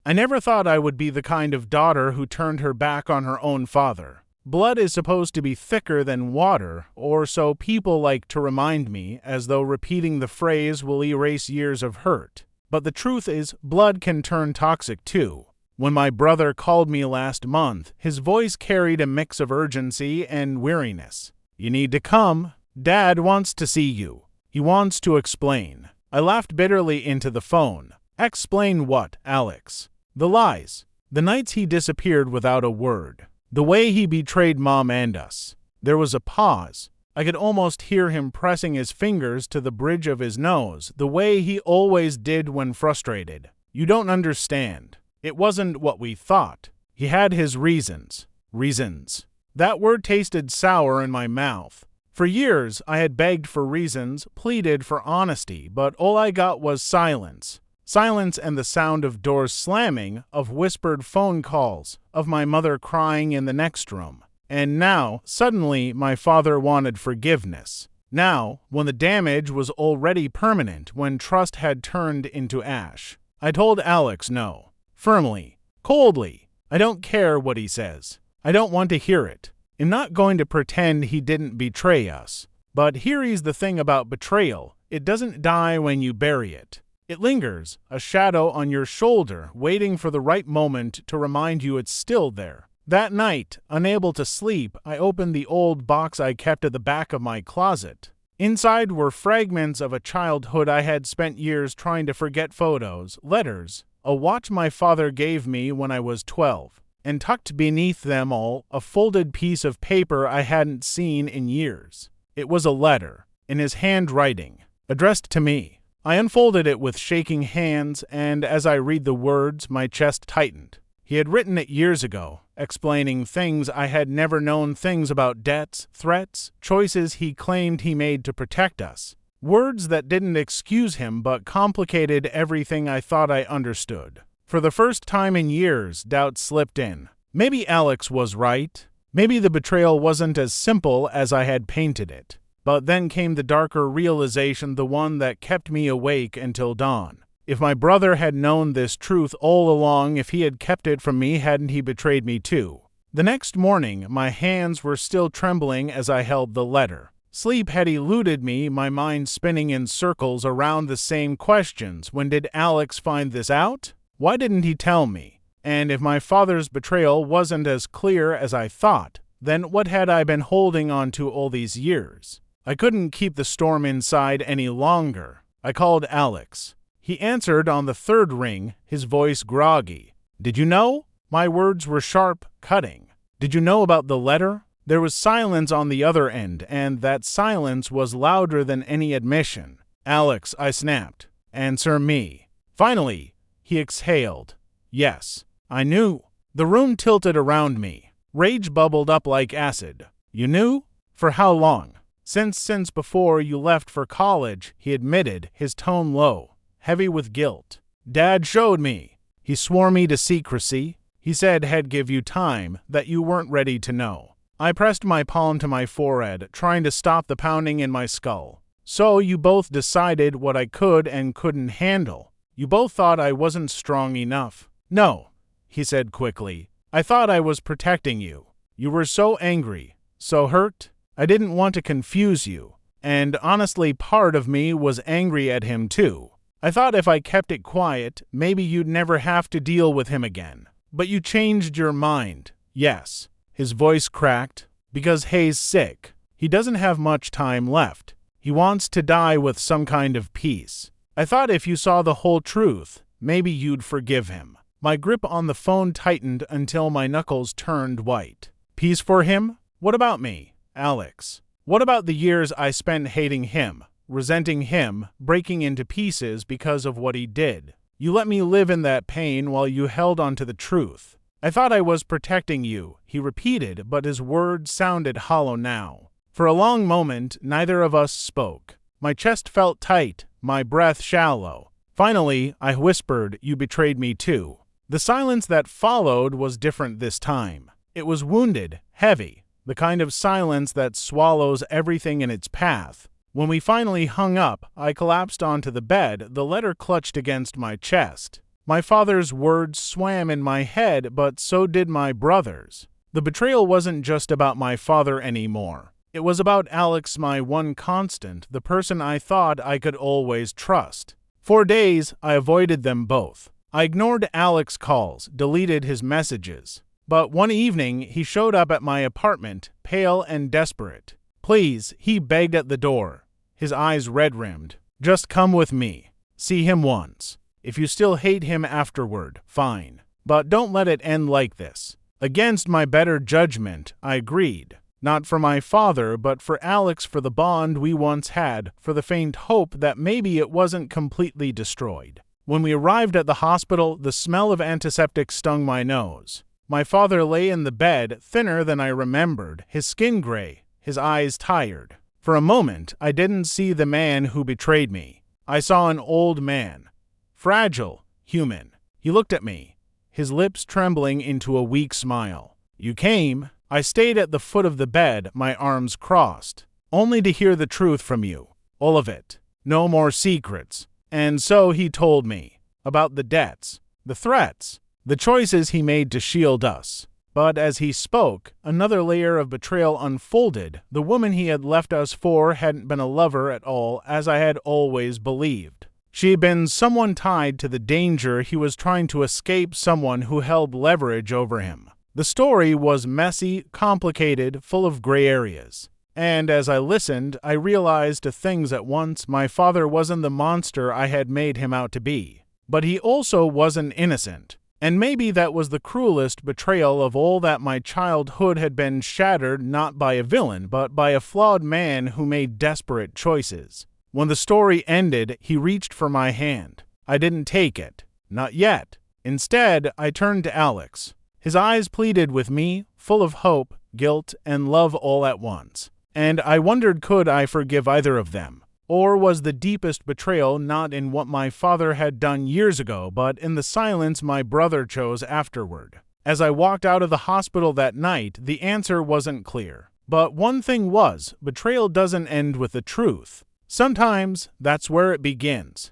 I never thought I would be the kind of daughter who turned her back on her own father. Blood is supposed to be thicker than water, or so people like to remind me, as though repeating the phrase will erase years of hurt. But the truth is, blood can turn toxic too. When my brother called me last month, his voice carried a mix of urgency and weariness. "You need to come. Dad wants to see you. He wants to explain." I laughed bitterly into the phone. "Explain what, Alex?" "The lies. The nights he disappeared without a word. The way he betrayed Mom and us." There was a pause. I could almost hear him pressing his fingers to the bridge of his nose, the way he always did when frustrated. "You don't understand. It wasn't what we thought. He had his reasons." Reasons. That word tasted sour in my mouth. For years, I had begged for reasons, pleaded for honesty, but all I got was silence. Silence and the sound of doors slamming, of whispered phone calls, of my mother crying in the next room. And now, suddenly, my father wanted forgiveness. Now, when the damage was already permanent, when trust had turned into ash. I told Alex no. Firmly. Coldly. I don't care what he says. I don't want to hear it. I'm not going to pretend he didn't betray us. But here's the thing about betrayal. It doesn't die when you bury it. It lingers, a shadow on your shoulder, waiting for the right moment to remind you it's still there. That night, unable to sleep, I opened the old box I kept at the back of my closet. Inside were fragments of a childhood I had spent years trying to forget, photos, letters, a watch my father gave me when I was 12. And tucked beneath them all, a folded piece of paper I hadn't seen in years. It was a letter, in his handwriting, addressed to me. I unfolded it with shaking hands, and as I read the words, my chest tightened. He had written it years ago, explaining things I had never known, things about debts, threats, choices he claimed he made to protect us. Words that didn't excuse him but complicated everything I thought I understood. For the first time in years, doubt slipped in. Maybe Alex was right. Maybe the betrayal wasn't as simple as I had painted it. But then came the darker realization, the one that kept me awake until dawn. If my brother had known this truth all along, if he had kept it from me, hadn't he betrayed me too? The next morning, my hands were still trembling as I held the letter. Sleep had eluded me, my mind spinning in circles around the same questions. When did Alex find this out? Why didn't he tell me? And if my father's betrayal wasn't as clear as I thought, then what had I been holding on to all these years? I couldn't keep the storm inside any longer. I called Alex. He answered on the third ring, his voice groggy. "Did you know?" My words were sharp, cutting. "Did you know about the letter?" There was silence on the other end, and that silence was louder than any admission. "Alex," I snapped. "Answer me." Finally, he exhaled. "Yes, I knew." The room tilted around me. Rage bubbled up like acid. "You knew? For how long?" Since before you left for college," he admitted, his tone low, heavy with guilt. "Dad showed me. He swore me to secrecy. He said he'd give you time, that you weren't ready to know." I pressed my palm to my forehead, trying to stop the pounding in my skull. "So you both decided what I could and couldn't handle. You both thought I wasn't strong enough." "No," he said quickly. "I thought I was protecting you. You were so angry, so hurt. I didn't want to confuse you. And honestly, part of me was angry at him too. I thought if I kept it quiet, maybe you'd never have to deal with him again. But you changed your mind." "Yes." His voice cracked. "Because Hayes' sick. He doesn't have much time left. He wants to die with some kind of peace. I thought if you saw the whole truth, maybe you'd forgive him." My grip on the phone tightened until my knuckles turned white. "Peace for him? What about me, Alex? What about the years I spent hating him, resenting him, breaking into pieces because of what he did? You let me live in that pain while you held on to the truth. I thought I was protecting you," he repeated, but his words sounded hollow now. For a long moment, neither of us spoke. My chest felt tight, my breath shallow. Finally, I whispered, "You betrayed me too." The silence that followed was different this time. It was wounded, heavy, the kind of silence that swallows everything in its path. When we finally hung up, I collapsed onto the bed, the letter clutched against my chest. My father's words swam in my head, but so did my brother's. The betrayal wasn't just about my father anymore. It was about Alex, my one constant, the person I thought I could always trust. For days, I avoided them both. I ignored Alex's calls, deleted his messages. But one evening, he showed up at my apartment, pale and desperate. Please, he begged at the door, his eyes red-rimmed. Just come with me. See him once. If you still hate him afterward, fine. But don't let it end like this. Against my better judgment, I agreed. Not for my father, but for Alex, for the bond we once had, for the faint hope that maybe it wasn't completely destroyed. When we arrived at the hospital, the smell of antiseptic stung my nose. My father lay in the bed, thinner than I remembered, his skin gray, his eyes tired. For a moment, I didn't see the man who betrayed me. I saw an old man. Fragile, human. He looked at me, his lips trembling into a weak smile. You came. I stayed at the foot of the bed, my arms crossed, only to hear the truth from you. All of it. No more secrets. And so he told me about the debts, the threats, the choices he made to shield us. But as he spoke, another layer of betrayal unfolded. The woman he had left us for hadn't been a lover at all, as I had always believed. She had been someone tied to the danger he was trying to escape, someone who held leverage over him. The story was messy, complicated, full of gray areas. And as I listened, I realized two things at once. My father wasn't the monster I had made him out to be. But he also wasn't innocent. And maybe that was the cruelest betrayal of all, that my childhood had been shattered not by a villain, but by a flawed man who made desperate choices. When the story ended, he reached for my hand. I didn't take it. Not yet. Instead, I turned to Alex. His eyes pleaded with me, full of hope, guilt, and love all at once. And I wondered, could I forgive either of them? Or was the deepest betrayal not in what my father had done years ago, but in the silence my brother chose afterward? As I walked out of the hospital that night, the answer wasn't clear. But one thing was, betrayal doesn't end with the truth. Sometimes that's where it begins.